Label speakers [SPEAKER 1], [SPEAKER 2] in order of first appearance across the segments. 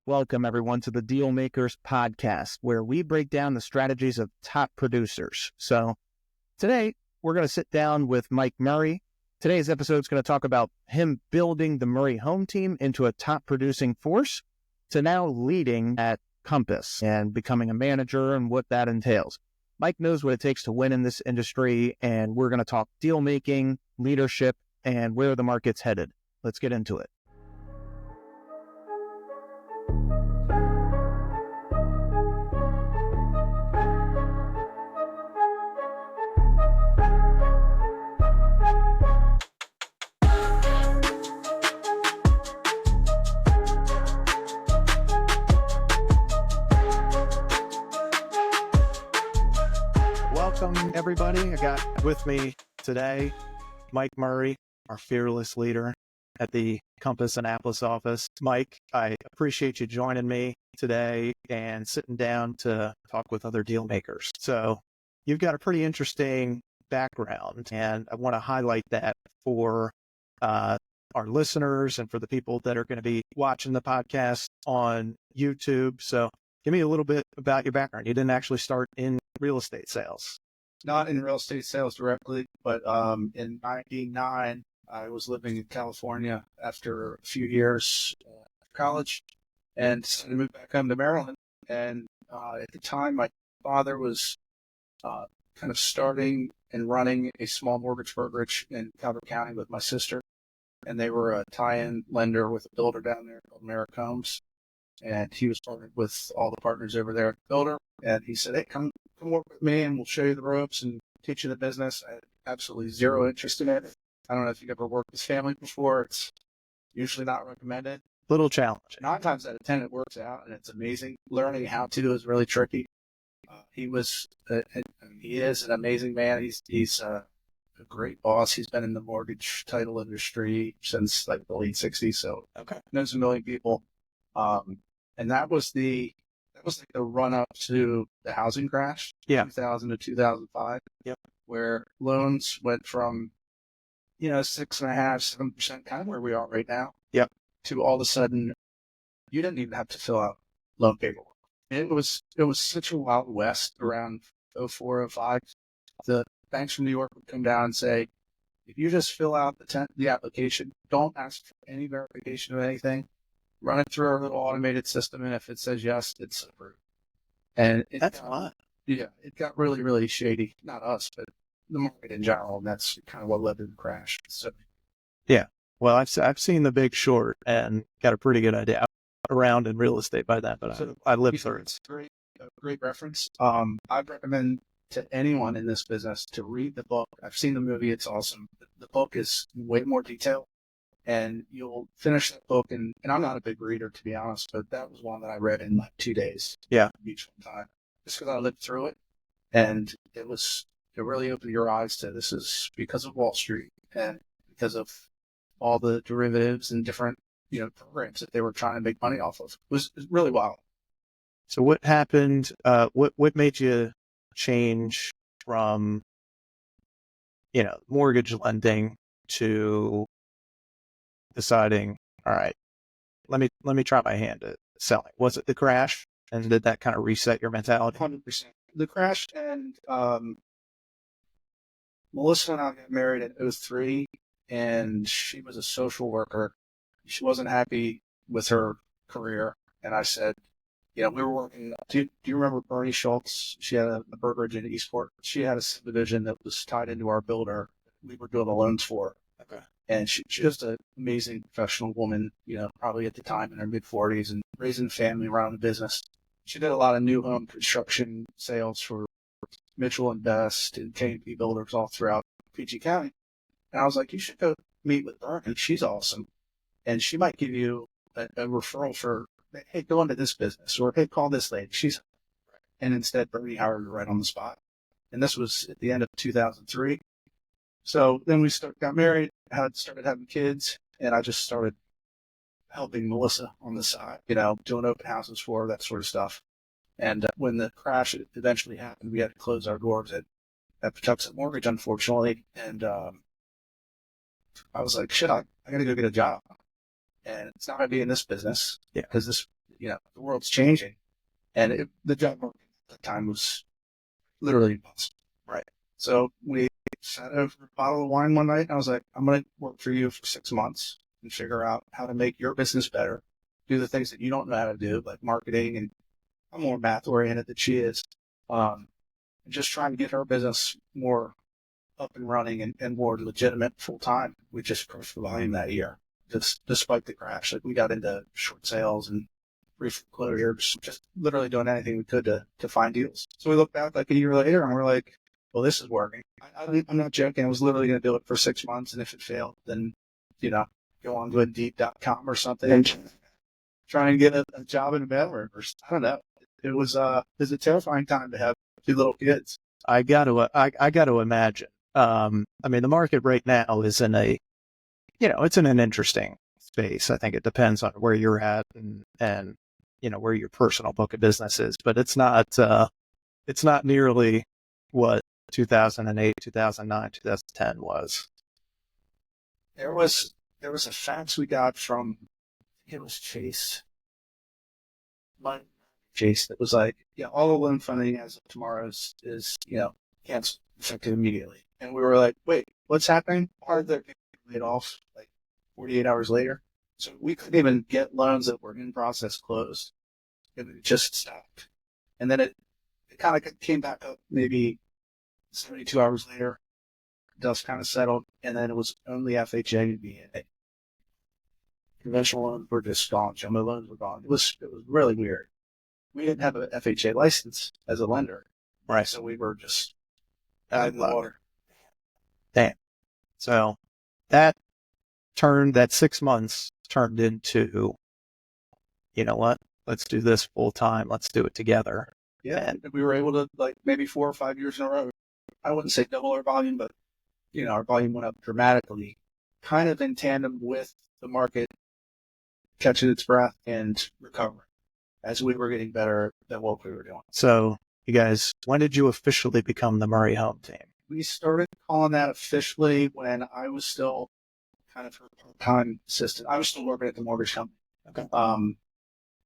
[SPEAKER 1] Welcome, everyone, to the Dealmakers podcast, where we break down the strategies of top producers. So today, we're going to sit down with Mike Murray. Today's episode is going to talk about him building the Murray home team into a top producing force to now leading at Compass and becoming a manager and what that entails. Mike knows what it takes to win in this industry, and we're going to talk deal making, leadership, and where the market's headed. Let's get into it. Welcome, everybody. I got with me today Mike Murray, our fearless leader at the Compass Annapolis office. Mike, I appreciate you joining me today and sitting down to talk with other deal makers. So you've got a pretty interesting background, and I want to highlight that for our listeners and for the people that are going to be watching the podcast on YouTube. So give me a little bit about your background. You didn't actually start in real estate sales.
[SPEAKER 2] Not in real estate sales directly, but in 99, I was living in California after a few years of college and decided to move back home to Maryland. And at the time, my father was kind of starting and running a small mortgage brokerage in Calvert County with my sister. And they were a tie-in lender with a builder down there called Merrick Homes. And he was partnered with all the partners over there at the builder. And he said, hey, come work with me and we'll show you the ropes and teach you the business. I had absolutely zero interest in it. I don't know if you've ever worked with family before. It's usually not recommended.
[SPEAKER 1] Little challenge.
[SPEAKER 2] 9 times out of 10, it works out and it's amazing. Learning how to is really tricky. He is an amazing man. He's a great boss. He's been in the mortgage title industry since like the late 60s. So knows a million people. And that was like the run up to the housing crash, 2000 to 2005, where loans went from, 6.5%, 7%, kind of where we are right now, to all of a sudden, you didn't even have to fill out loan paperwork. It was such a wild west around 04, 05. The banks from New York would come down and say, if you just fill out the application, don't ask for any verification of anything. Run it through our little automated system, and if it says yes, it's approved. And
[SPEAKER 1] that's a lot.
[SPEAKER 2] Yeah, it got really, really shady. Not us, but the market in general, and that's kind of what led to the crash. So,
[SPEAKER 1] yeah. Well, I've seen The Big Short and got a pretty good idea. Around in real estate by that, but I lived through it.
[SPEAKER 2] It's a great reference. I'd recommend to anyone in this business to read the book. I've seen the movie; it's awesome. The book is way more detailed. And you'll finish that book, and I'm not a big reader, to be honest, but that was one that I read in like 2 days.
[SPEAKER 1] Yeah.
[SPEAKER 2] Each one time. Just because I lived through it. And it really opened your eyes to this is because of Wall Street and because of all the derivatives and different, programs that they were trying to make money off of. It was really wild.
[SPEAKER 1] So what happened? What made you change from, mortgage lending to deciding, all right, let me try my hand at selling? Was it the crash, and did that kind of reset your mentality?
[SPEAKER 2] 100%. The crash, and Melissa and I got married in 2003, and she was a social worker. She wasn't happy with her career, and I said, we were working. Do you remember Bernie Schultz? She had a brokerage in Eastport. She had a subdivision that was tied into our builder. We were doing the loans for her. Okay. And she's just an amazing professional woman, probably at the time in her mid-40s and raising a family around the business. She did a lot of new home construction sales for Mitchell and Best and K&P builders all throughout PG County. And I was like, you should go meet with Bernie. She's awesome. And she might give you a referral for, hey, go into this business, or hey, call this lady. And instead, Bernie hired her right on the spot. And this was at the end of 2003. So then we got married, started having kids, and I just started helping Melissa on the side, doing open houses for her, that sort of stuff. And when the crash eventually happened, we had to close our doors at Patuxent Mortgage, unfortunately. And I was like, shit, I got to go get a job. And it's not going to be in this business.
[SPEAKER 1] Yeah.
[SPEAKER 2] Because the world's changing, and the job market at the time was literally impossible.
[SPEAKER 1] Right.
[SPEAKER 2] So we sat over a bottle of wine one night, and I was like, I'm going to work for you for 6 months and figure out how to make your business better, do the things that you don't know how to do, like marketing, and I'm more math oriented than she is. Just trying to get her business more up and running and more legitimate full time. We just crushed the volume that year, just despite the crash. Like we got into short sales and brief closures, just literally doing anything we could to find deals. So we look back like a year later and we're like, well, this is working. I'm not joking. I was literally going to do it for 6 months, and if it failed, then go on to Indeed.com or something and try and get a job in a mail room. Or I don't know. It was a terrifying time to have 2 little kids.
[SPEAKER 1] I got to imagine. I mean, the market right now is in it's in an interesting space. I think it depends on where you're at and where your personal book of business is, but it's not nearly what 2008, 2009, 2010 was.
[SPEAKER 2] There was a fax we got from, it was Chase that was like, all the loan funding as of tomorrow is canceled, effective immediately. And we were like, wait, what's happening? Part of their people laid off like 48 hours later. So we couldn't even get loans that were in process closed. It just stopped. And then it kind of came back up maybe 72 hours later. Dust kind of settled. And then it was only FHA and VA. Conventional loans were just gone. Jumbo loans were gone. It was really weird. We didn't have an FHA license as a lender.
[SPEAKER 1] Right.
[SPEAKER 2] So we were just out in the water.
[SPEAKER 1] Damn. So that 6 months turned into, you know what? Let's do this full time. Let's do it together.
[SPEAKER 2] Yeah. And we were able to, like, maybe 4 or 5 years in a row, I wouldn't say double our volume, but, our volume went up dramatically, kind of in tandem with the market catching its breath and recovering as we were getting better at what we were doing.
[SPEAKER 1] So, you guys, when did you officially become the Murray Home Team?
[SPEAKER 2] We started calling that officially when I was still kind of her part-time assistant. I was still working at the mortgage company.
[SPEAKER 1] Okay.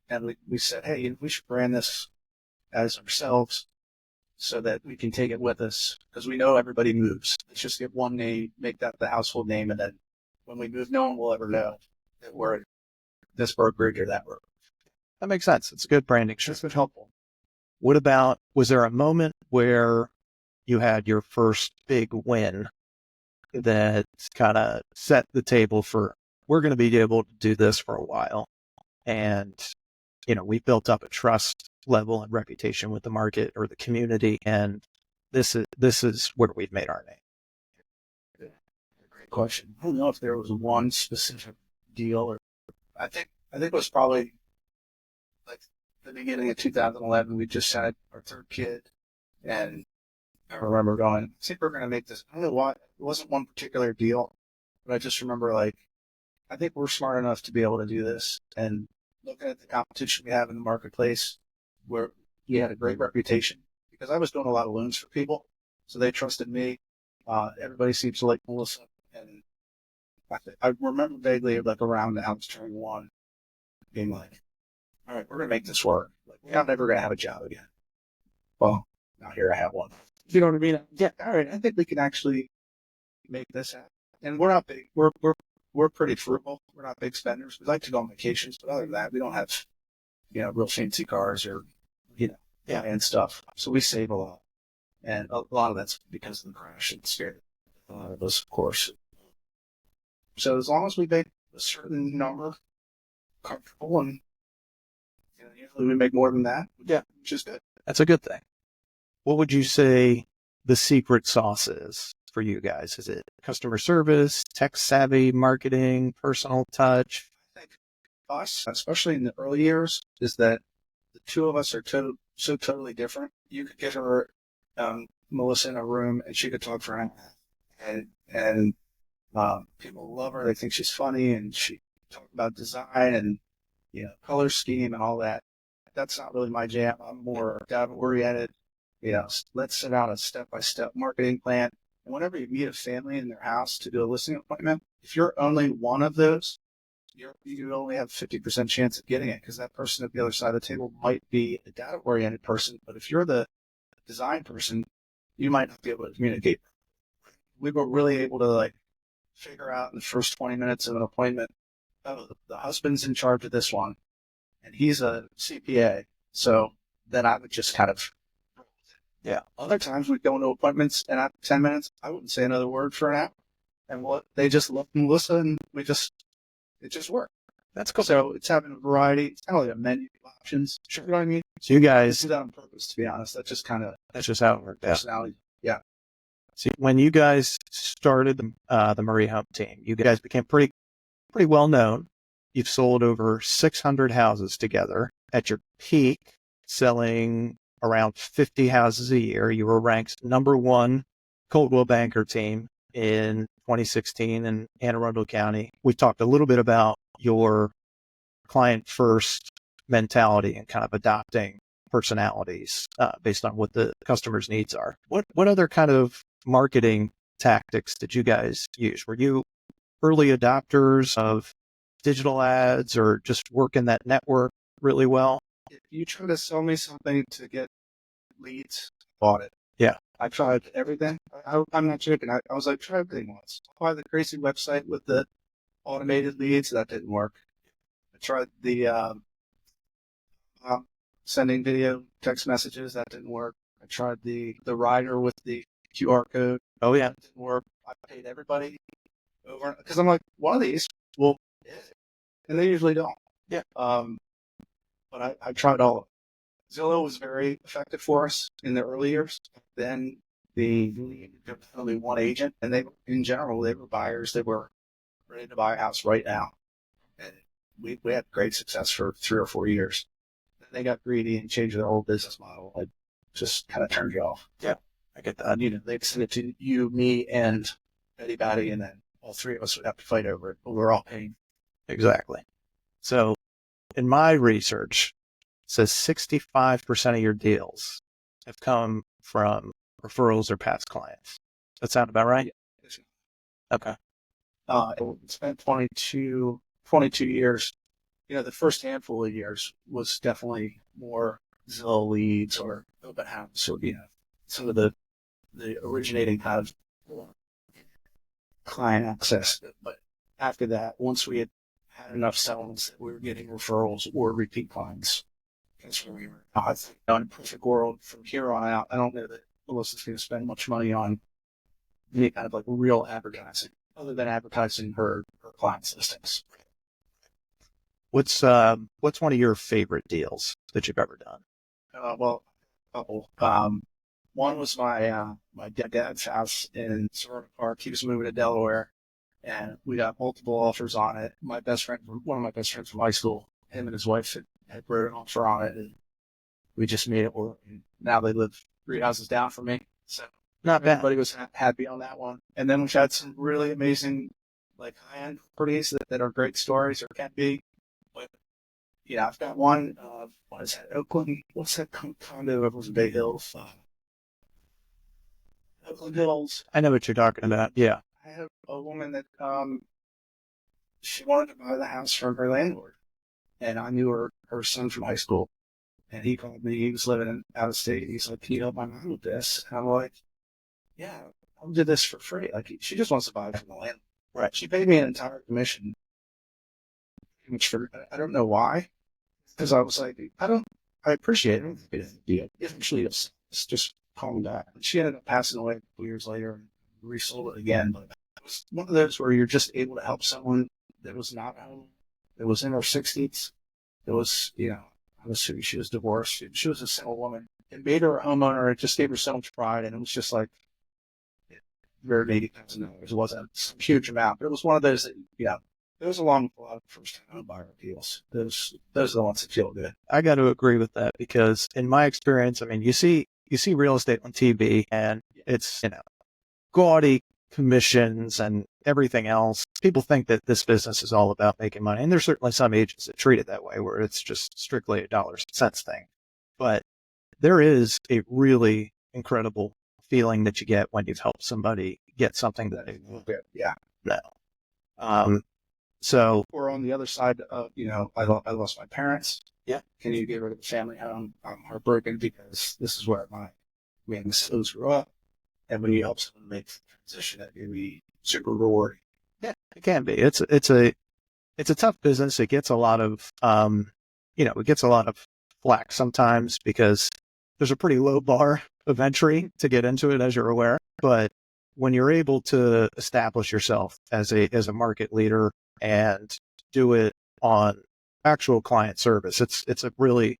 [SPEAKER 2] And we said, hey, we should brand this as ourselves so that we can take it with us, because we know everybody moves. Let's just get one name, make that the household name, and then when we move, no one will ever know that we're at this brokerage or that brokerage.
[SPEAKER 1] That makes sense. It's a good branding.
[SPEAKER 2] It's been helpful.
[SPEAKER 1] What about, was there a moment where you had your first big win that kind of set the table for, we're going to be able to do this for a while? And, we built up a trust level and reputation with the market or the community, and this is where we've made our name.
[SPEAKER 2] Great question. I don't know if there was one specific deal, or I think it was probably like the beginning of 2011. We just had our 3rd kid, and I remember going, I think we're going to make this. I don't know why. It wasn't one particular deal, but I just remember, like, I think we're smart enough to be able to do this. And looking at the competition we have in the marketplace, where we had a great reputation, because I was doing a lot of loans for people, so they trusted me. Everybody seems to like Melissa, and I remember vaguely, like, around the house turning 1, being like, all right, we're going to make this work. Like, I'm never going to have a job again. Well, now here I have one. You know what I mean? Yeah. All right. I think we can actually make this happen. And we're not big. We're pretty frugal. We're not big spenders. We like to go on vacations, but other than that, we don't have, real fancy cars or, and stuff. So we save a lot. And a lot of that's because of the crash and scared a lot of us, of course. So as long as we make a certain number comfortable, and usually we make more than that, which is good.
[SPEAKER 1] That's a good thing. What would you say the secret sauce is for you guys? Is it customer service, tech savvy, marketing, personal touch?
[SPEAKER 2] I think us, especially in the early years, is that the two of us are so totally different. You could get her, Melissa, in a room, and she could talk for an hour, and people love her. They think she's funny, and she talk about design and color scheme and all that. That's not really my jam. I'm more data oriented. Let's set out a step-by-step marketing plan. And whenever you meet a family in their house to do a listing appointment, if you're only one of those, you only have 50% chance of getting it because that person at the other side of the table might be a data-oriented person. But if you're the design person, you might not be able to communicate. We were really able to like figure out in the first 20 minutes of an appointment, oh, the husband's in charge of this one, and he's a CPA. So then I would just kind of, yeah. Other times we'd go into appointments, and after 10 minutes, I wouldn't say another word for an hour. And they just look and listen, and it just worked.
[SPEAKER 1] That's cool.
[SPEAKER 2] So it's having a variety. It's kind of like a menu of options.
[SPEAKER 1] Sure.
[SPEAKER 2] You know what I mean?
[SPEAKER 1] So you guys
[SPEAKER 2] do that on purpose, to be honest. That's just
[SPEAKER 1] how it worked out.
[SPEAKER 2] Personality. Yeah.
[SPEAKER 1] See, when you guys started the Murray Home team, you guys became pretty well known. You've sold over 600 houses together. At your peak, selling around 50 houses a year, you were ranked number one Coldwell Banker team in 2016 in Anne Arundel County. We talked a little bit about your client first mentality and kind of adopting personalities based on what the customer's needs are. What other kind of marketing tactics did you guys use? Were you early adopters of digital ads or just working that network really well?
[SPEAKER 2] If you try to sell me something to get leads, bought it.
[SPEAKER 1] Yeah.
[SPEAKER 2] I tried everything. I'm not joking. I was like, try everything once. I tried the crazy website with the automated leads. That didn't work. I tried the sending video text messages. That didn't work. I tried the rider with the QR code.
[SPEAKER 1] Oh, yeah.
[SPEAKER 2] That didn't work. I paid everybody over because I'm like, one of these will, and they usually don't.
[SPEAKER 1] Yeah.
[SPEAKER 2] But I tried all of it. Zillow was very effective for us in the early years. Then there was only one agent, and in general, they were buyers. They were ready to buy a house right now. And we had great success for 3 or 4 years. Then they got greedy and changed their whole business model. It just kind of turned you off.
[SPEAKER 1] Yeah, I get that.
[SPEAKER 2] They'd send it to you, me, and Betty Batty, and then all three of us would have to fight over it. But we're all paying.
[SPEAKER 1] Exactly. So in my research, it says 65% of your deals have come from referrals or past clients. That sound about right?
[SPEAKER 2] Yeah.
[SPEAKER 1] Okay.
[SPEAKER 2] It's been 22 years. The first handful of years was definitely more Zillow leads or open house or, some of the originating kind of client access. But after that, once we had enough settlements that we were getting referrals or repeat clients, that's where we were. I think in a perfect world from here on out, I don't know that Melissa's going to spend much money on any kind of like real advertising other than advertising her clients' listings.
[SPEAKER 1] What's one of your favorite deals that you've ever done?
[SPEAKER 2] Well, a couple. One was my dad's house in Serena Park. He was moving to Delaware, and we got multiple offers on it. One of my best friends from high school, him and his wife had wrote an offer on it, and we just made it work. And now they live 3 houses down from me, so
[SPEAKER 1] not bad.
[SPEAKER 2] Everybody was happy on that one. And then we've had some really amazing, like high-end properties that are great stories or can be. But I've got one. What is that? Oakland. What's that condo over in Bay Hills? Oakland Hills.
[SPEAKER 1] I know what you're talking about. Yeah.
[SPEAKER 2] I have a woman that she wanted to buy the house from her landlord, and I knew her son from high school, and he called me. He was living out of state. He's like, "Can you help my mom with this?" And I'm like, "Yeah, I'll do this for free." Like she just wants to buy it from the landlord. Right. She paid me an entire commission, which I don't know why, because I was like, I appreciate it. Eventually, it's just calm back. She ended up passing away a couple years later and resold it again. But it was one of those where you're just able to help someone that was not home, that was in her 60s. It was, I'm assuming she was divorced. She was a single woman. It made her a homeowner. It just gave her so much pride. And it was just like, very $80,000. It wasn't a huge amount, but it was one of those that, it was along with a lot of first-time home buyer deals. Those are the ones that feel good.
[SPEAKER 1] I got to agree with that because in my experience, I mean, you see real estate on TV and it's, gaudy commissions and everything else. People think that this business is all about making money. And there's certainly some agents that treat it that way where it's just strictly a dollars and cents thing. But there is a really incredible feeling that you get when you've helped somebody get something that they
[SPEAKER 2] yeah.
[SPEAKER 1] No. So,
[SPEAKER 2] or on the other side of, I lost my parents.
[SPEAKER 1] Yeah.
[SPEAKER 2] Can you get rid of the family home? I'm heartbroken because this is where me and Miss Lewis grew up. And when you help someone make the transition, that can be super rewarding.
[SPEAKER 1] yeah, it can be. It's a tough business. It gets a lot of, it gets a lot of flack sometimes because there's a pretty low bar of entry to get into it, as you're aware. But when you're able to establish yourself as a market leader and do it on actual client service, it's a really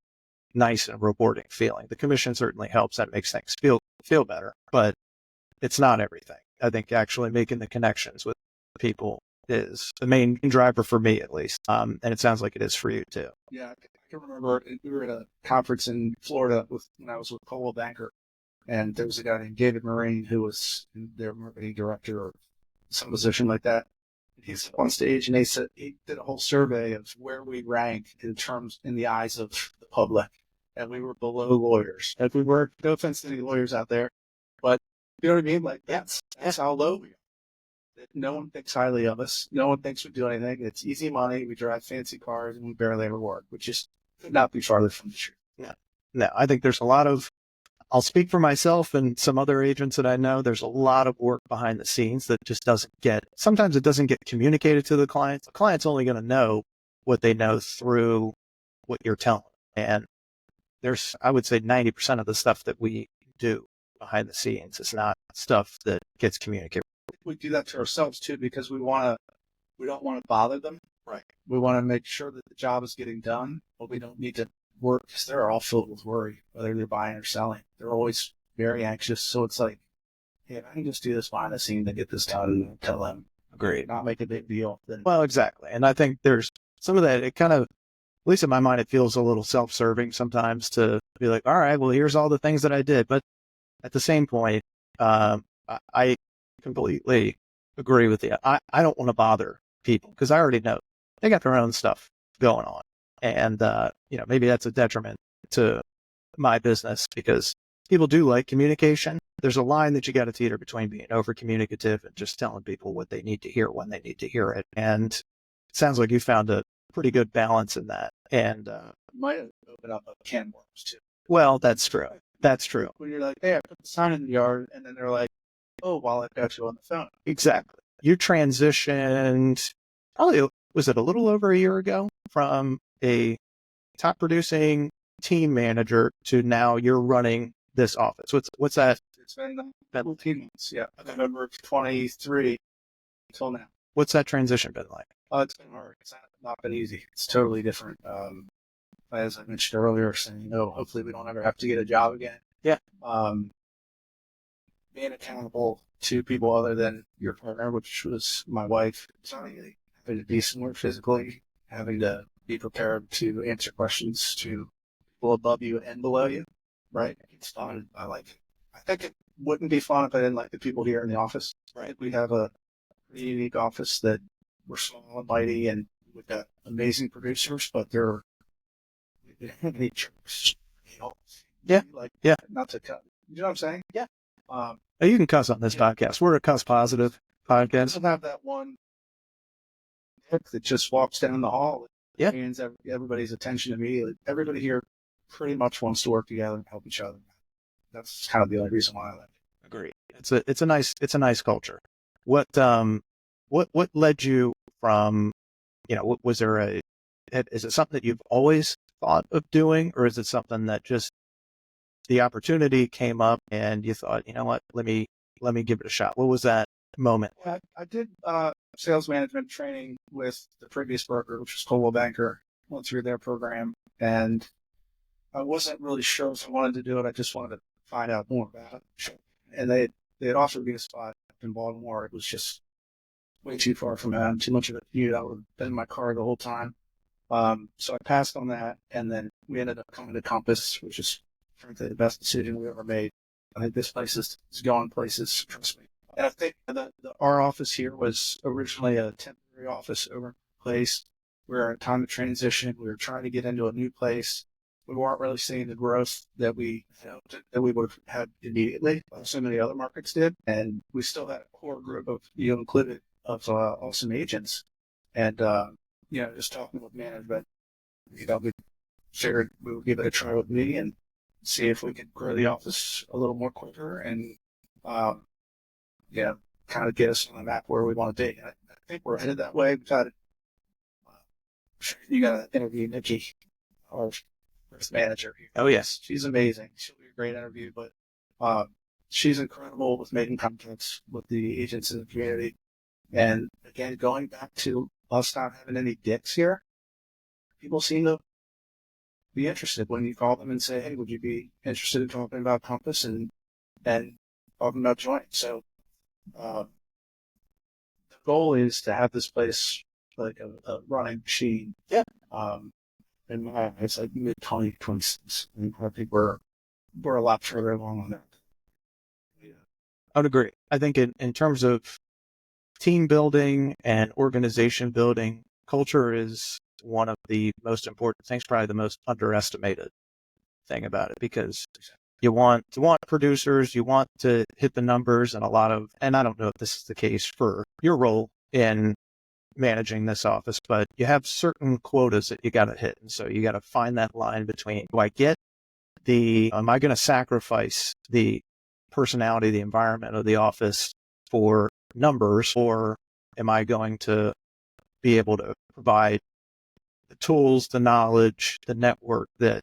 [SPEAKER 1] nice and rewarding feeling. The commission certainly helps. That makes things feel better, but it's not everything. I think actually making the connections with people is the main driver for me, at least. And it sounds like it is for you too.
[SPEAKER 2] Yeah, I can remember we were at a conference in Florida when I was with Coldwell Banker, and there was a guy named David Marine who was their marketing director or some position like that. He's on stage, and he did a whole survey of where we rank in the eyes of the public, and we were below lawyers. And we were, no offense to any lawyers out there, but you know what I mean? Like that's how low we are. No one thinks highly of us. No one thinks we do anything. It's easy money. We drive fancy cars, and we barely ever work, which just could not be farther from the truth.
[SPEAKER 1] No, I think there's a lot of, I'll speak for myself and some other agents that I know. There's a lot of work behind the scenes that just sometimes it doesn't get communicated to the clients. The client's only going to know what they know through what you're telling them. And I would say 90% of the stuff that we do behind the scenes is not stuff that gets communicated.
[SPEAKER 2] We do that to ourselves too because we don't want to bother them.
[SPEAKER 1] Right.
[SPEAKER 2] We want to make sure that the job is getting done, but we don't need to work because they're all filled with worry, whether they're buying or selling. They're always very anxious. So it's like, hey, if I can just do this behind the scene to get this done and tell them.
[SPEAKER 1] Agreed.
[SPEAKER 2] Not make a big deal.
[SPEAKER 1] Well, exactly. And I think there's some of that, it kind of, at least in my mind, it feels a little self-serving sometimes to be like, all right, well, here's all the things that I did. But at the same point, I completely agree with you. I don't want to bother people because I already know they got their own stuff going on. And, maybe that's a detriment to my business because people do like communication. There's a line that you got to teeter between being over communicative and just telling people what they need to hear when they need to hear it. And it sounds like you found a pretty good balance in that. And
[SPEAKER 2] might have opened up a can of worms too.
[SPEAKER 1] Well, that's true. That's true.
[SPEAKER 2] When you're like, hey, I put the sign in the yard, and then they're like, oh, while I've got you on the phone.
[SPEAKER 1] Exactly. You transitioned, probably, was it a little over a year ago, from a top producing team manager to now you're running this office. What's that?
[SPEAKER 2] It's been 14 months. Yeah. November 23 until now.
[SPEAKER 1] What's that transition been like?
[SPEAKER 2] It's been hard. It's not been easy. It's totally different. As I mentioned earlier, saying, hopefully we don't ever have to get a job again.
[SPEAKER 1] Yeah.
[SPEAKER 2] Being accountable to people other than your partner, which was my wife, having to be somewhere physically, having to be prepared to answer questions to people above you and below you, right? It's fun. I like it. I think it wouldn't be fun if I didn't like the people here in the office, right? We have a pretty unique office that we're small and mighty, and we've got amazing producers, but they're jerks.
[SPEAKER 1] Yeah. Yeah.
[SPEAKER 2] Not to cut. You know what I'm saying?
[SPEAKER 1] Yeah. You can cuss on this podcast. We're a cuss positive podcast.
[SPEAKER 2] Doesn't have that one that just walks down the hall.
[SPEAKER 1] Yeah.
[SPEAKER 2] Hands everybody's attention immediately. Everybody here pretty much wants to work together and help each other. That's kind of the only reason why I left.
[SPEAKER 1] Agree. It's a nice culture. What led you from, was there is it something that you've always thought of doing, or is it something that just the opportunity came up and you thought, you know what, let me give it a shot? What was that moment?
[SPEAKER 2] I did sales management training with the previous broker, which was Coldwell Banker. Went through their program, and I wasn't really sure if I wanted to do it. I just wanted to find out more about it. And they had offered me a spot in Baltimore. It was just way too far from home, too much of a commute. I would have been in my car the whole time. So I passed on that, and then we ended up coming to Compass, which is frankly the best decision we ever made. I think this place is going places, trust me. And I think our office here was originally a temporary office over in place. We were in time of transition. We were trying to get into a new place. We weren't really seeing the growth that we would have had immediately, like so many other markets did. And we still had a core group of, included, of awesome agents. And, just talking with management, we figured we would give it a try with me and see if we could grow the office a little more quicker and, kind of get us on the map where we want to be. I think we're headed that way. You got to interview Nikki, our first manager.
[SPEAKER 1] Oh, yes.
[SPEAKER 2] She's amazing. She'll be a great interview, but she's incredible with making contacts with the agents in the community. And again, going back to us not having any dicks here, people seem to be interested when you call them and say, hey, would you be interested in talking about Compass and talking about joining? So the goal is to have this place like a running machine.
[SPEAKER 1] Yeah.
[SPEAKER 2] In my eyes, like mid-2026. And I think we're a lot further along on that. Yeah.
[SPEAKER 1] I would agree. I think in terms of team building and organization building, culture is one of the most important things, probably the most underestimated thing about it, because you want producers, you want to hit the numbers, and I don't know if this is the case for your role in managing this office, but you have certain quotas that you got to hit. And so you got to find that line between, am I going to sacrifice the personality, the environment of the office for numbers, or am I going to be able to provide the tools, the knowledge, the network that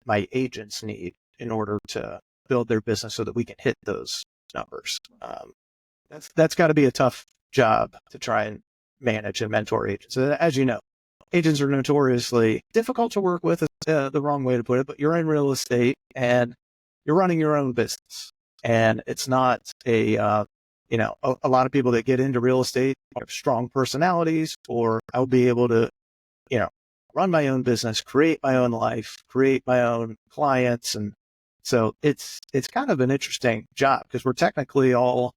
[SPEAKER 1] my agents need in order to build their business so that we can hit those numbers? That's got to be a tough job to try and manage and mentor agents. As you know, agents are notoriously difficult to work with, the wrong way to put it, but you're in real estate and you're running your own business. And it's not a lot of people that get into real estate have strong personalities, or I'll be able to, run my own business, create my own life, create my own clients. And so it's kind of an interesting job because we're technically all,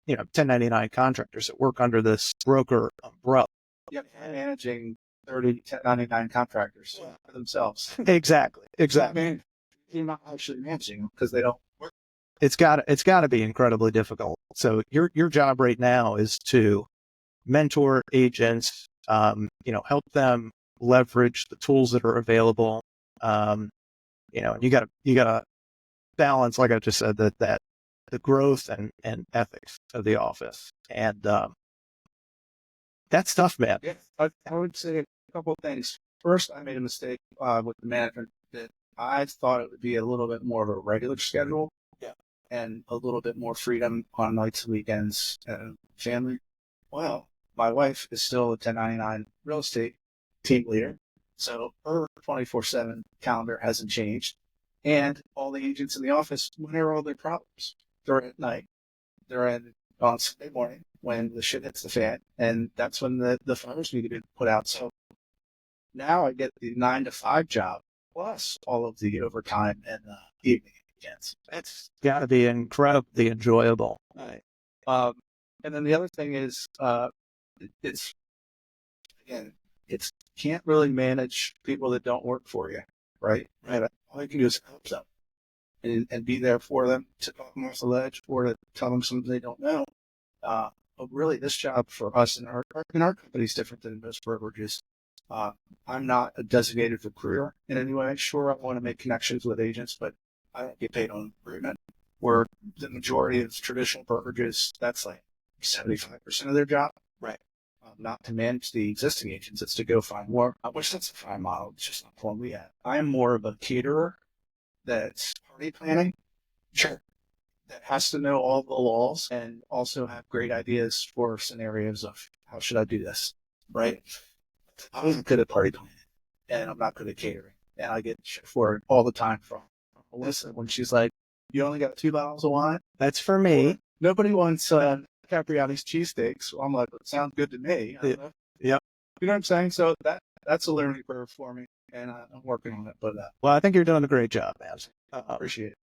[SPEAKER 1] 1099 contractors that work under this broker umbrella.
[SPEAKER 2] Yeah, managing 30 1099 contractors for themselves.
[SPEAKER 1] Exactly.
[SPEAKER 2] I mean, you're not actually managing them because they don't work.
[SPEAKER 1] It's got to be incredibly difficult. So your job right now is to mentor agents, help them leverage the tools that are available. And you got to balance, like I just said, that the growth and ethics of the office. And that's tough, man.
[SPEAKER 2] Yeah, I would say a couple of things. First, I made a mistake with the management that I thought it would be a little bit more of a regular schedule.
[SPEAKER 1] Yeah.
[SPEAKER 2] And a little bit more freedom on nights and weekends and family. Well, my wife is still a 1099 real estate team leader. So her 24/7 calendar hasn't changed. And all the agents in the office, when are all their problems? They're at night. They're on Sunday morning when the shit hits the fan. And that's when the fires need to be put out. So now I get the 9 to 5 job plus all of the overtime and evening weekends.
[SPEAKER 1] That's got to be incredibly enjoyable.
[SPEAKER 2] Right. And then the other thing is, it's can't really manage people that don't work for you, right? Right. All you can do is help them and be there for them to talk them off the ledge or to tell them something they don't know. But really, this job for us in our company is different than most brokerages. I'm not a designated recruiter in any way. Sure, I want to make connections with agents, but I don't get paid on recruitment. Where the majority of traditional brokerages, that's like 75% of their job.
[SPEAKER 1] Right.
[SPEAKER 2] Not to manage the existing agents, it's to go find more. I wish that's a fine model. It's just not the one we have. I am more of a caterer that's party planning.
[SPEAKER 1] Sure.
[SPEAKER 2] That has to know all the laws and also have great ideas for scenarios of how should I do this, right? I'm good at party planning and I'm not good at catering. And I get shit for it all the time from Alyssa when she's like, you only got 2 bottles of wine?
[SPEAKER 1] That's for me.
[SPEAKER 2] Nobody wants Capriati's cheesesteaks. So I'm like, it sounds good to me.
[SPEAKER 1] Yep.
[SPEAKER 2] You know what I'm saying? So that's a learning curve for me, and I'm working on it. But
[SPEAKER 1] well, I think you're doing a great job, man.
[SPEAKER 2] Appreciate it.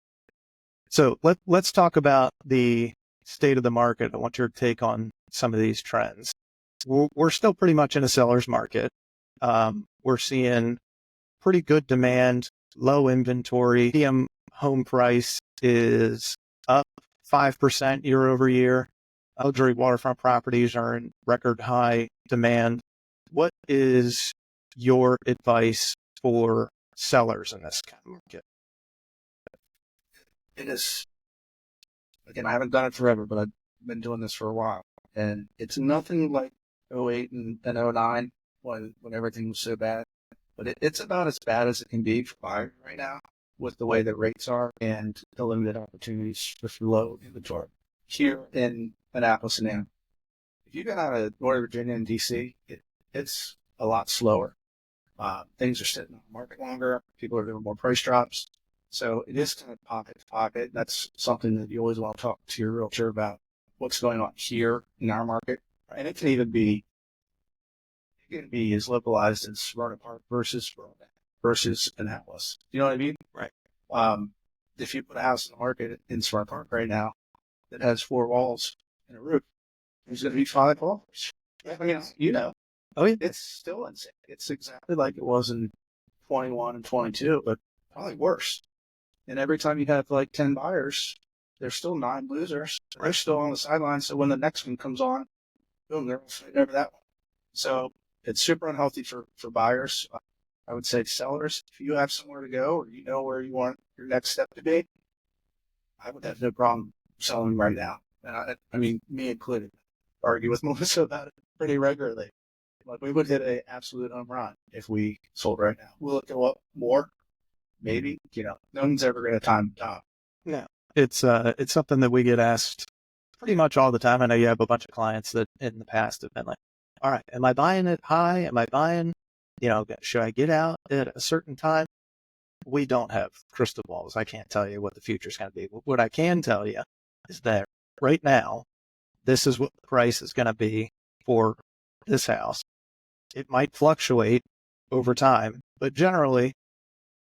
[SPEAKER 1] So let's talk about the state of the market. I want your take on some of these trends. We're still pretty much in a seller's market. We're seeing pretty good demand, low inventory. Medium home price is up 5% year over year. Luxury waterfront properties are in record high demand. what is your advice for sellers in this kind of market?
[SPEAKER 2] It is, again, I haven't done it forever, but I've been doing this for a while. And it's nothing like '08 and '09 when everything was so bad. But it's about as bad as it can be for buyers right now with the way that rates are and the limited opportunities with low inventory. Here in Annapolis and Annapolis, if you get out of Northern Virginia and DC, it's a lot slower. Things are sitting on the market longer. People are doing more price drops. So it is kind of pocket to pocket. That's something that you always want to talk to your realtor about what's going on here in our market. And it can even be as localized as Smyrna Park versus Annapolis. You know what I mean?
[SPEAKER 1] Right.
[SPEAKER 2] If you put a house in the market in Smyrna Park right now that has 4 walls and a roof, there's going to be 5 offers. I mean,
[SPEAKER 1] Oh, yeah.
[SPEAKER 2] it's still insane. It's exactly like it was in 21 and 22, but probably worse. And every time you have like 10 buyers, there's still 9 losers. They're still on the sidelines. So when the next one comes on, boom, they're fighting over that one. So it's super unhealthy for buyers. I would say sellers, if you have somewhere to go or you know where you want your next step to be, I would have no problem selling right now. And I mean, me included, argue with Melissa about it pretty regularly. Like we would hit an absolute home run if we sold right now. Will it go up more? Maybe. No one's ever going to time the top.
[SPEAKER 1] No, it's something that we get asked pretty much all the time. I know you have a bunch of clients that in the past have been like, all right, am I buying it high? Am I buying, should I get out at a certain time? We don't have crystal balls. I can't tell you what the future's going to be. What I can tell you is that right now, this is what the price is going to be for this house. It might fluctuate over time, but generally,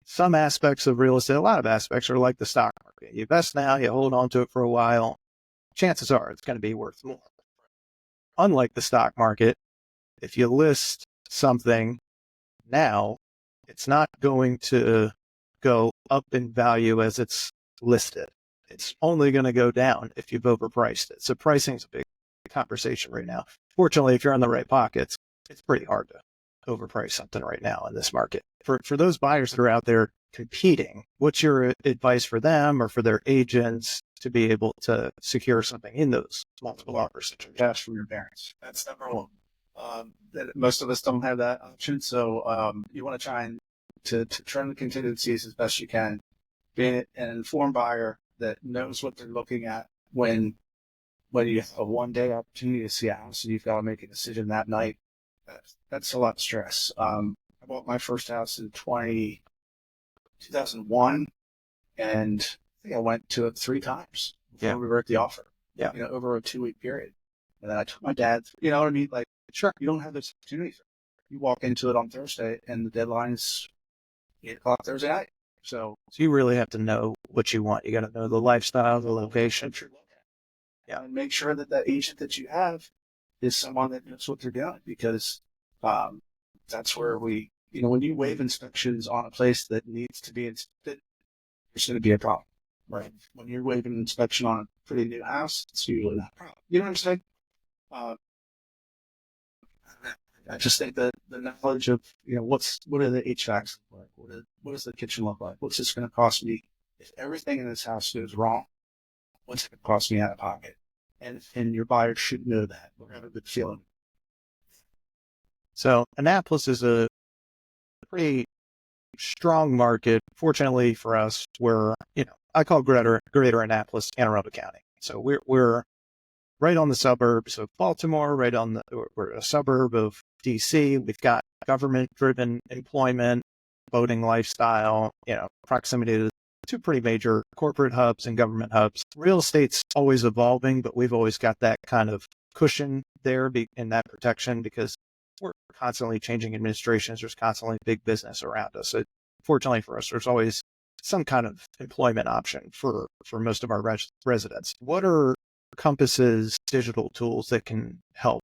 [SPEAKER 1] some aspects of real estate, a lot of aspects are like the stock market. You invest now, you hold on to it for a while. Chances are it's going to be worth more. Unlike the stock market, if you list something now, it's not going to go up in value as it's listed. It's only going to go down if you've overpriced it. So pricing is a big conversation right now. Fortunately, if you're in the right pockets, it's pretty hard to overprice something right now in this market. For those buyers that are out there competing, what's your advice for them or for their agents to be able to secure something in those multiple offers?
[SPEAKER 2] Cash from your parents. That's number one. Most of us don't have that option, so you want to try and to trim the contingencies as best you can. Being an informed buyer that knows what they're looking at when you have a one-day opportunity to see a house and you've got to make a decision that night. That's a lot of stress. I bought my first house in 2001, and I think I went to it 3 times before we wrote the offer.
[SPEAKER 1] Yeah.
[SPEAKER 2] Over a 2-week period. And then I took my dad, you know what I mean? Like, sure, you don't have this opportunity. You walk into it on Thursday, and the deadline is 8 o'clock Thursday night. So
[SPEAKER 1] you really have to know what you want. You got to know the lifestyle, the location.
[SPEAKER 2] Yeah, and make sure that agent that you have is someone that knows what they're doing, because that's where when you waive inspections on a place that needs to be inspected, there's going to be a problem, right? When you're waiving an inspection on a pretty new house, it's usually not a problem. You know what I'm saying? I just think that the knowledge of, what are the HVACs look like? What does the kitchen look like? What's this going to cost me? If everything in this house goes wrong, what's it going to cost me out of pocket? And your buyer should know that or have a good feeling.
[SPEAKER 1] So Annapolis is a pretty strong market. Fortunately for us, we're, I call Greater Annapolis Anne Arundel County. So we're right on the suburbs of Baltimore, we're a suburb of DC. We've got government-driven employment, boating lifestyle, proximity to 2 pretty major corporate hubs and government hubs. Real estate's always evolving, but we've always got that kind of cushion there in that protection because we're constantly changing administrations. There's constantly big business around us. So fortunately for us, there's always some kind of employment option for most of our residents. What are Compass's digital tools that can help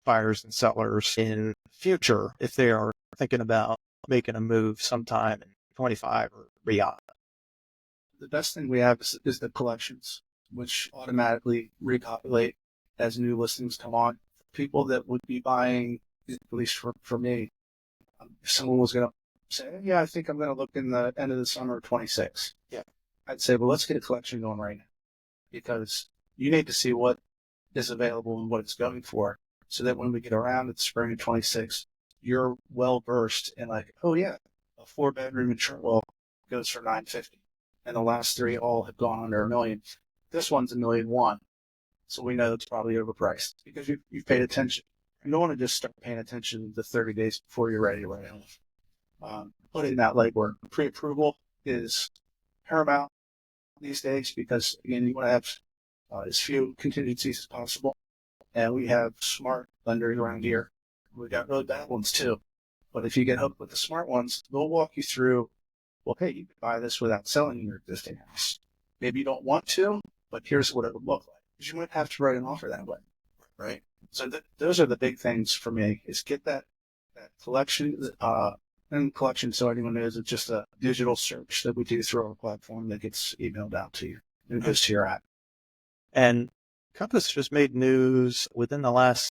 [SPEAKER 1] buyers and sellers in the future if they are thinking about making a move sometime in 25 or beyond?
[SPEAKER 2] The best thing we have is the collections, which automatically repopulate as new listings come on. People that would be buying at least for me, if someone was going to say, yeah, I think I'm going to look in the end of the summer of 26.
[SPEAKER 1] Yeah.
[SPEAKER 2] I'd say, well, let's get a collection going right now, because you need to see what is available and what it's going for, so that when we get around to the spring of 26, you're well versed in like, oh yeah, a 4-bedroom in Chartwell goes for $950, and the last three all have gone under $1 million. This one's $1.1 million, so we know it's probably overpriced because you've paid attention. You don't want to just start paying attention the 30 days before you're ready to write off. Putting that legwork, pre-approval is paramount these days, because again, you want to have as few contingencies as possible. And we have smart lenders around here. We've got really bad ones too. But if you get hooked with the smart ones, they'll walk you through, well, hey, you can buy this without selling your existing house. Maybe you don't want to, but here's what it would look like. Because you might have to write an offer that way, right? So those are the big things for me, is get that collection, and collection, so anyone knows, it's just a digital search that we do through our platform that gets emailed out to you and goes to your app.
[SPEAKER 1] And Compass just made news within the last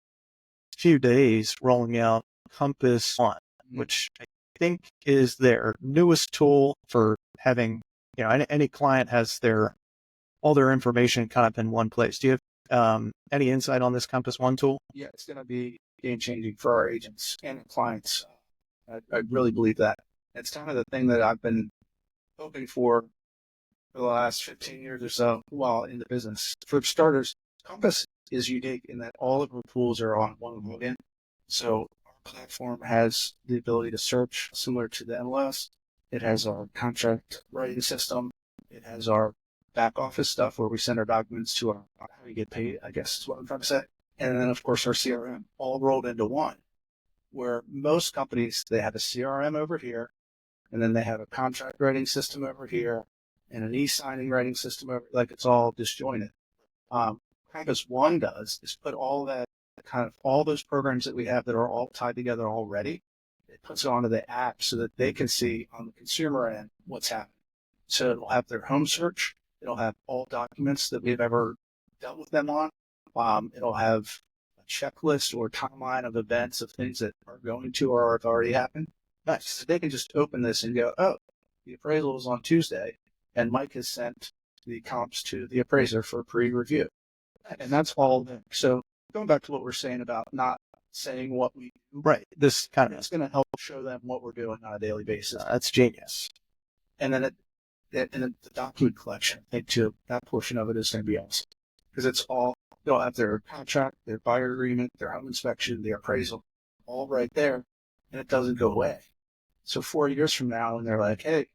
[SPEAKER 1] few days rolling out Compass One, which I think is their newest tool for having, any client has all their information kind of in one place. Do you have any insight on this Compass One tool?
[SPEAKER 2] Yeah, it's going to be game changing for our agents and clients. I really believe that. It's kind of the thing that I've been hoping for the last 15 years or so while in the business. For starters, Compass is unique in that all of our tools are on one login. So our platform has the ability to search similar to the MLS. It has our contract writing system. It has our back office stuff where we send our documents to how we get paid, I guess is what I'm trying to say. And then, of course, our CRM, all rolled into one, where most companies, they have a CRM over here, and then they have a contract writing system over here, and an e-signing writing system over, like it's all disjointed. Compass One does is put all that, kind of all those programs that we have that are all tied together already, it puts it onto the app so that they can see on the consumer end what's happening. So it'll have their home search. It'll have all documents that we've ever dealt with them on. It'll have a checklist or timeline of events of things that are going to or have already happened. Nice. So they can just open this and go, oh, the appraisal was on Tuesday, and Mike has sent the comps to the appraiser for pre-review. And that's all. So going back to what we're saying about not saying what we do,
[SPEAKER 1] right? This kind of,
[SPEAKER 2] it's going to help show them what we're doing on a daily basis.
[SPEAKER 1] That's genius.
[SPEAKER 2] And then the document collection, I think too, that portion of it is going to be awesome, because it's all, they'll have their contract, their buyer agreement, their home inspection, their appraisal, all right there, and it doesn't go away. So 4 years from now, when they're like, hey,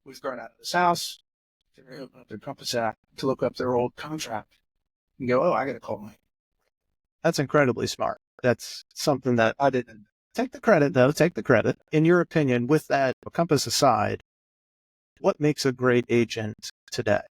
[SPEAKER 2] we've grown out of this house, they're going to open up their Compass app to look up their old contract and go, oh, I got to call Mike.
[SPEAKER 1] That's incredibly smart. That's something that I didn't take the credit, though. Take the credit. In your opinion, with that Compass aside, what makes a great agent today?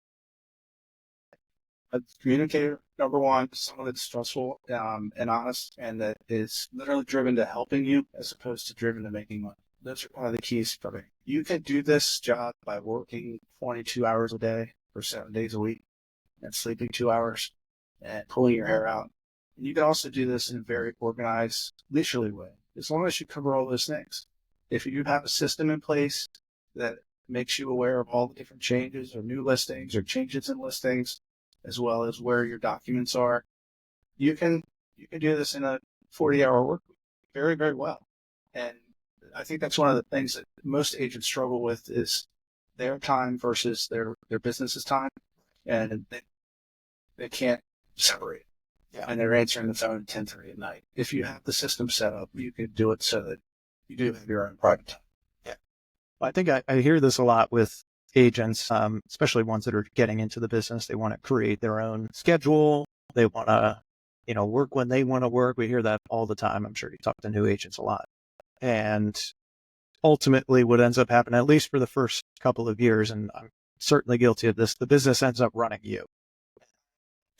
[SPEAKER 2] A communicator, number one, someone that's trustful and honest, and that is literally driven to helping you as opposed to driven to making money. Those are one of the keys for me. You can do this job by working 22 hours a day for 7 days a week and sleeping 2 hours and pulling your hair out. And you can also do this in a very organized, leisurely way, as long as you cover all those things. If you have a system in place that makes you aware of all the different changes or new listings or changes in listings, as well as where your documents are, you can do this in a 40-hour work week very, very well. And I think that's one of the things that most agents struggle with is their time versus their business's time, and they can't separate. Yeah. And they're answering the phone at 10:30 at night. If you have the system set up, you can do it so that you do have your own private time.
[SPEAKER 1] Yeah. Well, I think I hear this a lot with agents, especially ones that are getting into the business. They want to create their own schedule. They want to, work when they want to work. We hear that all the time. I'm sure you talk to new agents a lot. And ultimately what ends up happening, at least for the first couple of years, and I'm certainly guilty of this, the business ends up running you.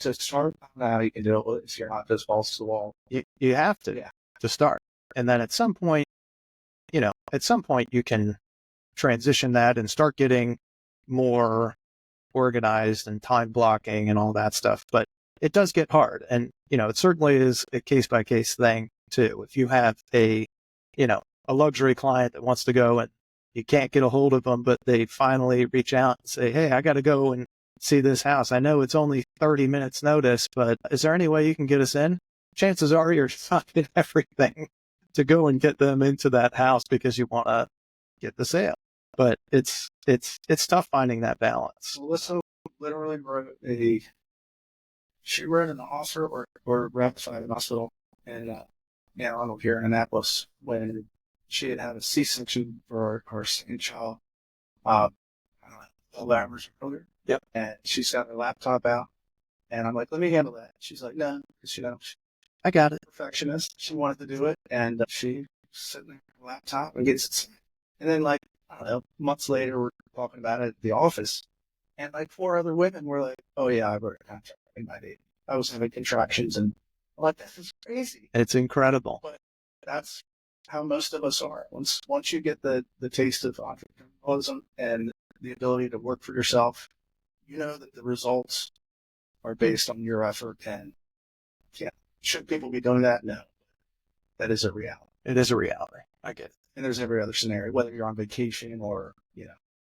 [SPEAKER 2] To start, how you can do it if you're not just balls to the wall.
[SPEAKER 1] You have to start. And then at some point you can transition that and start getting more organized and time blocking and all that stuff. But it does get hard. And, it certainly is a case by case thing. too. If you have a luxury client that wants to go and you can't get a hold of them, but they finally reach out and say, hey, I got to go and see this house. I know it's only 30 minutes notice, but is there any way you can get us in? Chances are you're finding everything to go and get them into that house because you want to get the sale. But it's tough finding that balance.
[SPEAKER 2] Melissa literally she wrote an offer or ratified an hospital in Arnold here in Annapolis when she had a C-section for her second child. I don't know, 12 hours earlier.
[SPEAKER 1] Yep.
[SPEAKER 2] And she's got her laptop out, and I'm like, let me handle that. She's like, no, because
[SPEAKER 1] I got it.
[SPEAKER 2] Perfectionist. She wanted to do it, and she sitting there with her laptop and gets it signed. And then, like, I don't know, months later, we're talking about it at the office, and like 4 other women were like, oh yeah, I wrote a contract in my baby. I was having contractions, and I'm like, this is crazy.
[SPEAKER 1] It's incredible.
[SPEAKER 2] But that's how most of us are. Once you get the taste of entrepreneurialism and the ability to work for yourself, you know that the results are based on your effort. And yeah, should people be doing that? No, that is a reality.
[SPEAKER 1] It is a reality. I get it.
[SPEAKER 2] And there's every other scenario, whether you're on vacation or,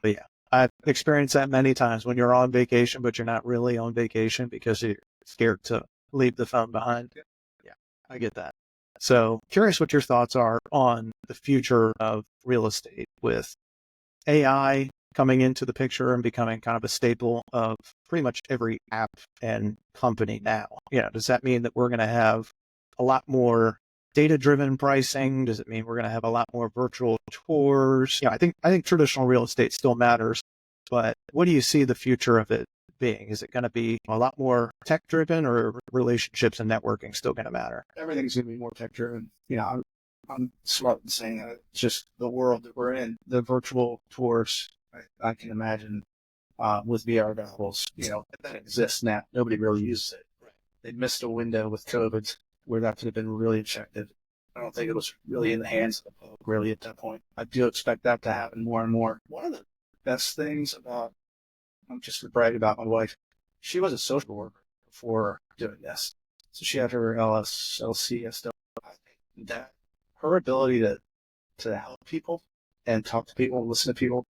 [SPEAKER 1] But yeah, I've experienced that many times when you're on vacation, but you're not really on vacation because you're scared to leave the phone behind. Yeah, I get that. So curious what your thoughts are on the future of real estate with AI coming into the picture and becoming kind of a staple of pretty much every app and company now. Does that mean that we're going to have a lot more data-driven pricing? Does it mean we're going to have a lot more virtual tours? I think traditional real estate still matters, but what do you see the future of it being? Is it going to be a lot more tech-driven, or relationships and networking still going to matter?
[SPEAKER 2] Everything's going to be more tech-driven. I'm smart in saying that. It's just the world that we're in. The virtual tours, I can imagine, with VR goggles, that exists now. Nobody really uses it. They missed a window with COVID where that could have been really effective. I don't think it was really in the hands of the public really at that point. I do expect that to happen more and more. One of the best things about, I'm just to brag about my wife, she was a social worker before doing this. So she had her LSLC, I think that her ability to help people and talk to people and listen to people,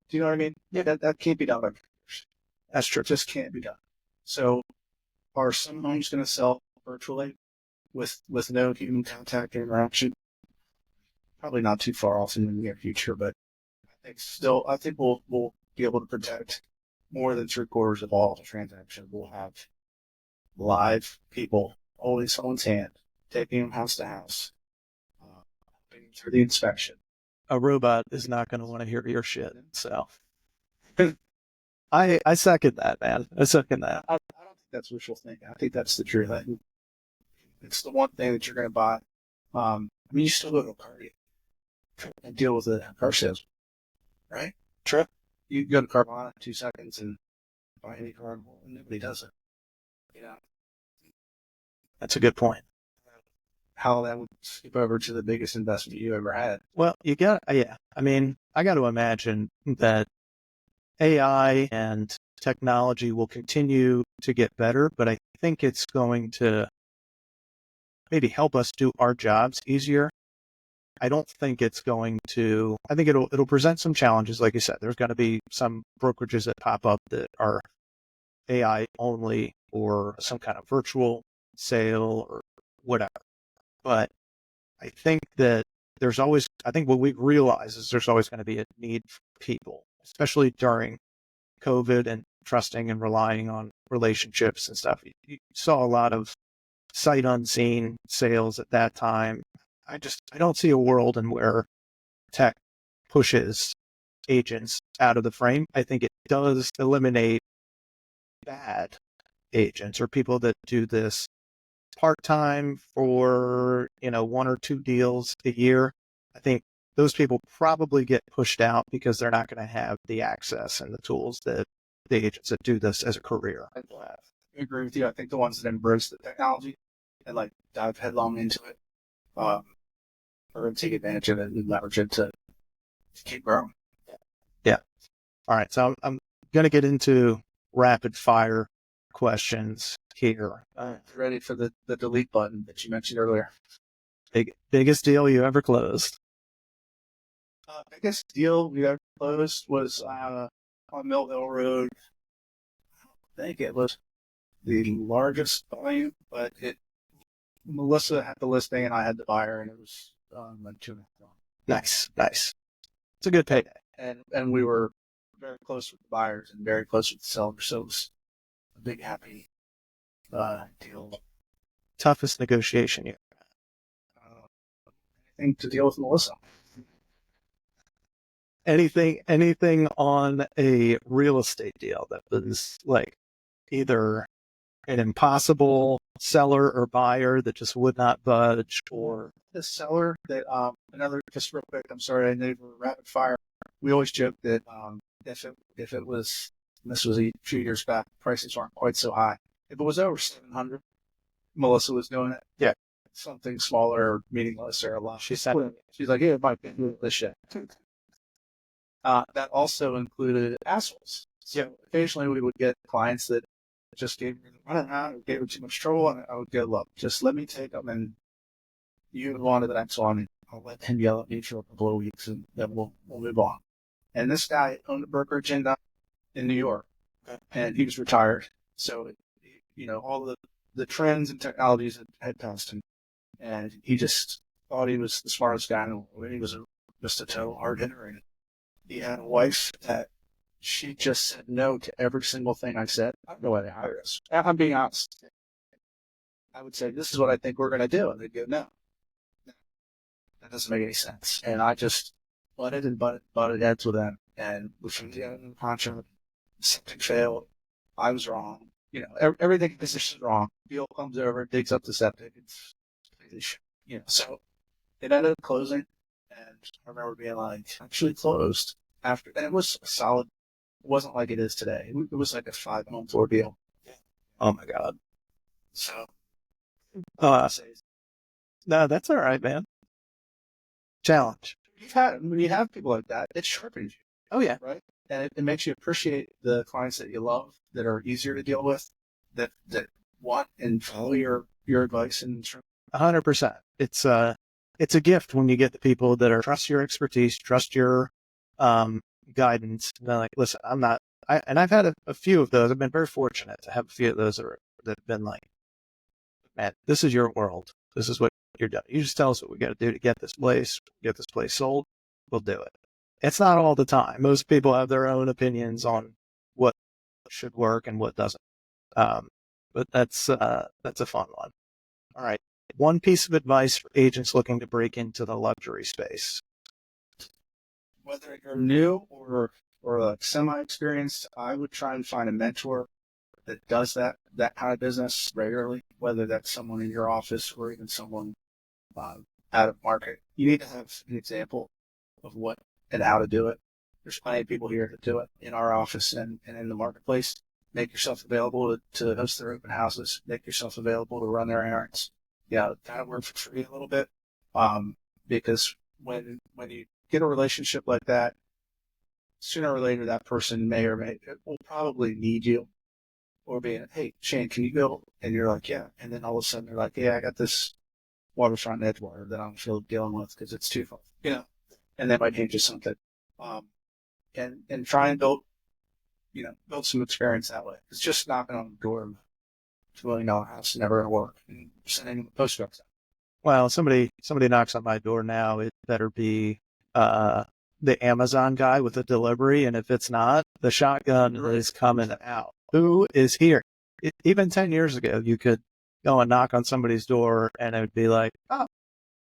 [SPEAKER 2] do you know what I mean? Yeah, that can't be done by computers. That's true. It just can't be done. So are some homes going to sell virtually with no human contact or interaction? Probably not too far off in the near future, but I think we'll be able to protect more than 3/4 of all the transactions. We'll have live people holding someone's hand, taking them house to house, through the inspection.
[SPEAKER 1] A robot is not going to want to hear your shit. So I second that, man. I second that.
[SPEAKER 2] I don't think that's wishful thinking. I think that's the truth. It's the one thing that you're going to buy. You still go to a car dealer and deal with a car salesman, right?
[SPEAKER 1] True.
[SPEAKER 2] You go to Carvana in 2 seconds and buy any car, and nobody does it.
[SPEAKER 1] That's a good point.
[SPEAKER 2] How that would skip over to the biggest investment you ever had.
[SPEAKER 1] Well, I got to imagine that AI and technology will continue to get better, but I think it's going to maybe help us do our jobs easier. I don't think it's going to, I think it'll present some challenges. Like you said, there's going to be some brokerages that pop up that are AI only or some kind of virtual sale or whatever. But I think that what we realize is there's always going to be a need for people, especially during COVID and trusting and relying on relationships and stuff. You saw a lot of sight unseen sales at that time. I don't see a world in where tech pushes agents out of the frame. I think it does eliminate bad agents or people that do this part-time for, 1 or 2 deals a year. I think those people probably get pushed out because they're not going to have the access and the tools that the agents that do this as a career.
[SPEAKER 2] I agree with you. I think the ones that embrace the technology and dive headlong into it, are going to take advantage of it and leverage it to keep growing.
[SPEAKER 1] Yeah. All right. So I'm going to get into rapid fire questions here.
[SPEAKER 2] Ready for the delete button that you mentioned earlier.
[SPEAKER 1] Biggest deal you ever closed?
[SPEAKER 2] Biggest deal we ever closed was on Millville Road. I think it was the largest volume, but Melissa had the listing and I had the buyer, and it was like 2.5 million.
[SPEAKER 1] Nice. It's a good payday.
[SPEAKER 2] And we were very close with the buyers and very close with the sellers, so it was a big happy deal.
[SPEAKER 1] Toughest negotiation you.
[SPEAKER 2] I think to deal with Melissa.
[SPEAKER 1] Anything on a real estate deal that was like either an impossible seller or buyer that just would not budge, or
[SPEAKER 2] The seller that another, just real quick, I'm sorry, I know we're rapid fire. We always joke that if it was, and this was a few years back, prices aren't quite so high. If it was over 700, Melissa was doing it.
[SPEAKER 1] Yeah.
[SPEAKER 2] Something smaller or meaningless or a lot.
[SPEAKER 1] She's like,
[SPEAKER 2] yeah, it might be this shit. That also included assholes. So occasionally we would get clients that just gave me the runaround, gave me too much trouble, and I would go, look, just let me take them, and you move on to the next one, and I'll let him yell at me for a couple of weeks, and then we'll move on. And this guy owned a brokerage in New York, and he was retired. So, all the trends and technologies had passed him, and he just thought he was the smartest guy in the world. He was just a total hard hitter, and he had a wife that she just said no to every single thing I said. I don't know why they hired us. I'm being honest. I would say, this is what I think we're going to do. And they'd go, no, that doesn't make any sense. And I just butted heads with them. And we from the end of the contract, something failed. I was wrong. Everything in this is wrong. Deal comes over, digs up the septic. It's completely shit. So it ended up closing. And I remember being like, actually closed after, and it was solid. It wasn't like it is today. It was like a 5-month ordeal.
[SPEAKER 1] oh my God.
[SPEAKER 2] So,
[SPEAKER 1] No, that's all right, man. Challenge.
[SPEAKER 2] when you have people like that, it sharpens you.
[SPEAKER 1] Oh yeah.
[SPEAKER 2] Right? And it makes you appreciate the clients that you love, that are easier to deal with, that want and follow your advice and instructions.
[SPEAKER 1] 100%. It's a gift when you get the people that are trust your expertise, trust your guidance. And they're like, listen, and I've had a few of those. I've been very fortunate to have a few of those that have been like, man, this is your world. This is what you're doing. You just tell us what we got to do to get this place sold. We'll do it. It's not all the time. Most people have their own opinions on what should work and what doesn't. But that's a fun one. All right. One piece of advice for agents looking to break into the luxury space.
[SPEAKER 2] Whether you're new or semi-experienced, I would try and find a mentor that does that kind of business regularly, whether that's someone in your office or even someone out of market. You need to have an example of what and how to do it. There's plenty of people here that do it in our office and in the marketplace. Make yourself available to host their open houses. Make yourself available to run their errands. Yeah, kind of work for free a little bit, because when you get a relationship like that, sooner or later that person will probably need you, or be, hey, Shane, can you go? And you're like, yeah. And then all of a sudden they're like, yeah, I got this waterfront in Edgewater that I don't feel dealing with because it's too far, and that might change you something. And try and build some experience that way. It's just knocking on the door of a $2 million house is never going to work. And sending them postcards.
[SPEAKER 1] Well, somebody knocks on my door now. It better be the Amazon guy with the delivery, and if it's not, the shotgun is coming out. Who is here? Even 10 years ago, you could go and knock on somebody's door, and it would be like, oh,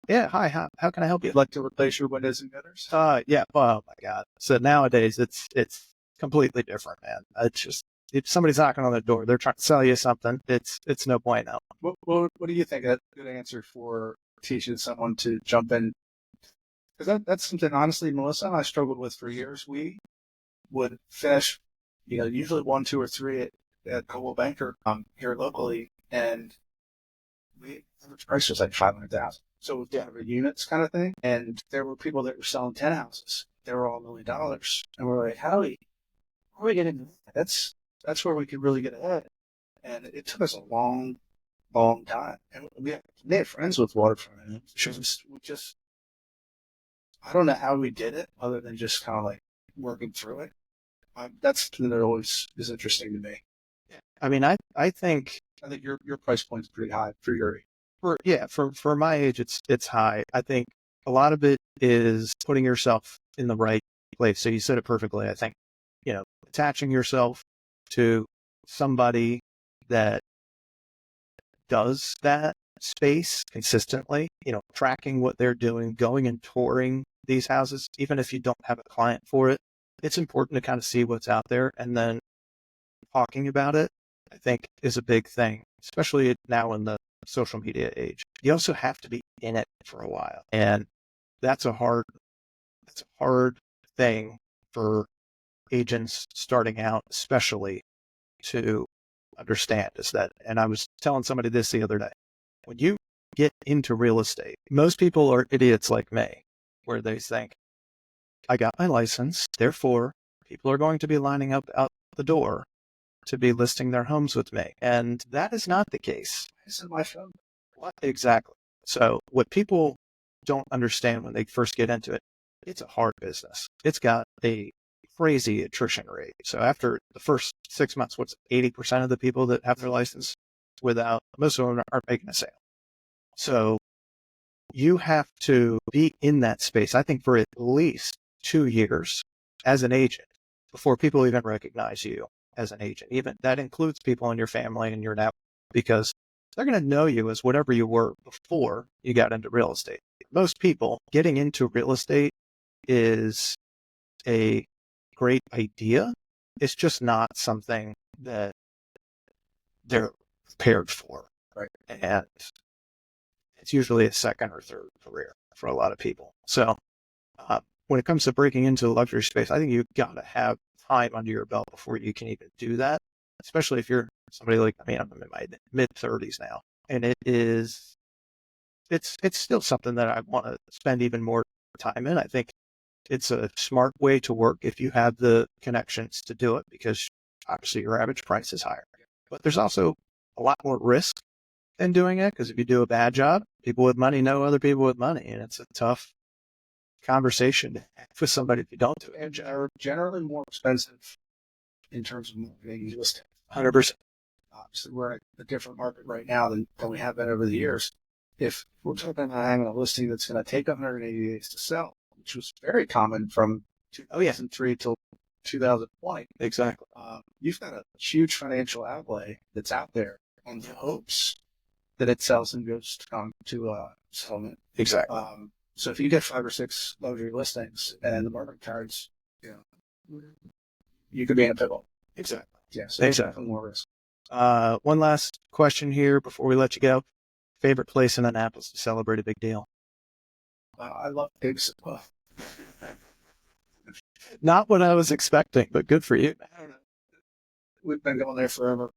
[SPEAKER 1] yeah, hi, how can I help you?
[SPEAKER 2] You'd like to replace your windows and gutters?
[SPEAKER 1] Yeah. Oh my God. So nowadays, it's completely different, man. It's just, if somebody's knocking on the door, they're trying to sell you something. It's no bueno.
[SPEAKER 2] What do you think? That's a good answer for teaching someone to jump in. Because that's something, honestly, Melissa and I struggled with for years. We would finish, usually 1, 2, or 3 at Coldwell Banker here locally, and average price was like $500,000. So we have units kind of thing, and there were people that were selling 10 houses. They were all $1 million, and we're like, how are we getting? That's where we could really get ahead. And it took us a long long time. And we had friends with waterfront. And we just, I don't know how we did it other than just kind of like working through it. That's something that always is interesting to me.
[SPEAKER 1] I mean, I think
[SPEAKER 2] your price point is pretty high for your age.
[SPEAKER 1] for my age, it's high. I think a lot of it is putting yourself in the right place. So you said it perfectly. I think, attaching yourself to somebody that does that space consistently, tracking what they're doing, going and touring these houses, even if you don't have a client for it, it's important to kind of see what's out there, and then talking about it, I think, is a big thing, especially now in the social media age. You also have to be in it for a while. And that's a hard thing for agents starting out, especially, to understand, is that, and I was telling somebody this the other day, when you get into real estate, most people are idiots like me, where they think, I got my license, therefore people are going to be lining up out the door to be listing their homes with me. And that is not the case.
[SPEAKER 2] Isn't my phone?
[SPEAKER 1] What? Exactly. So what people don't understand when they first get into it, it's a hard business. It's got a crazy attrition rate. So after the first 6 months, 80% of the people that have their license without, most of them aren't making a sale. So you have to be in that space, I think, for at least 2 years as an agent before people even recognize you as an agent. Even that includes people in your family and your network, because they're going to know you as whatever you were before you got into real estate. Most people getting into real estate is a great idea. It's just not something that they're prepared for.
[SPEAKER 2] Right.
[SPEAKER 1] And it's usually a second or third career for a lot of people. So when it comes to breaking into the luxury space, I think you've got to have time under your belt before you can even do that, especially if you're somebody like, I'm in my mid-30s now, and it's still something that I want to spend even more time in. I think it's a smart way to work if you have the connections to do it, because obviously your average price is higher. But there's also a lot more risk in doing it, because if you do a bad job, people with money know other people with money, and it's a tough conversation to have with somebody if you don't do it.
[SPEAKER 2] And are generally more expensive in terms of marketing listing.
[SPEAKER 1] 100%.
[SPEAKER 2] Obviously, we're in a different market right now than we have been over the years. If we're talking about having a listing that's going to take 180 days to sell, which was very common from 2003 till 2020.
[SPEAKER 1] Exactly.
[SPEAKER 2] You've got a huge financial outlay that's out there on the hopes that it sells and goes to settlement.
[SPEAKER 1] Exactly.
[SPEAKER 2] So if you get 5 or 6 luxury listings and the market cards, you could be in a pickle.
[SPEAKER 1] Exactly.
[SPEAKER 2] Yeah, so exactly. More risk.
[SPEAKER 1] One last question here before we let you go. Favorite place in Annapolis to celebrate a big deal?
[SPEAKER 2] I love gigs. Well,
[SPEAKER 1] not what I was expecting, but good for you.
[SPEAKER 2] I don't know. We've been going there forever.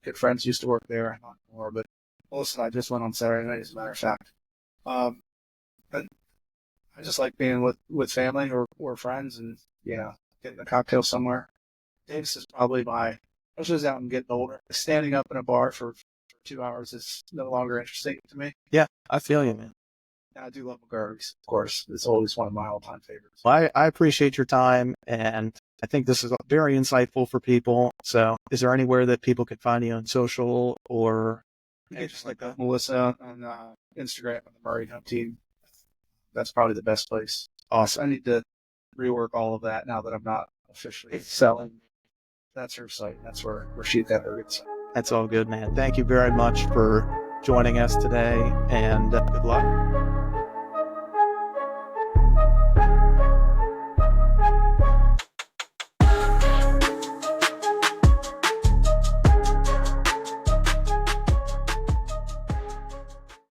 [SPEAKER 2] Good friends used to work there, not more, but Melissa and I just went on Saturday night, as a matter of fact. But I just like being with family or friends, and getting a cocktail somewhere. Davis is probably I was just out and getting older. Standing up in a bar for 2 hours is no longer interesting to me.
[SPEAKER 1] Yeah, I feel you, man.
[SPEAKER 2] And I do love McGarry's, of course. It's always one of my all-time favorites.
[SPEAKER 1] Well, I appreciate your time, and I think this is very insightful for people. So is there anywhere that people can find you on social or
[SPEAKER 2] just like that? Melissa on Instagram on the Murray Hunt team. That's probably the best place.
[SPEAKER 1] Awesome.
[SPEAKER 2] I need to rework all of that now that I'm not officially selling. That's her site. That's where she's got her good site.
[SPEAKER 1] That's all good, man. Thank you very much for joining us today, and good luck.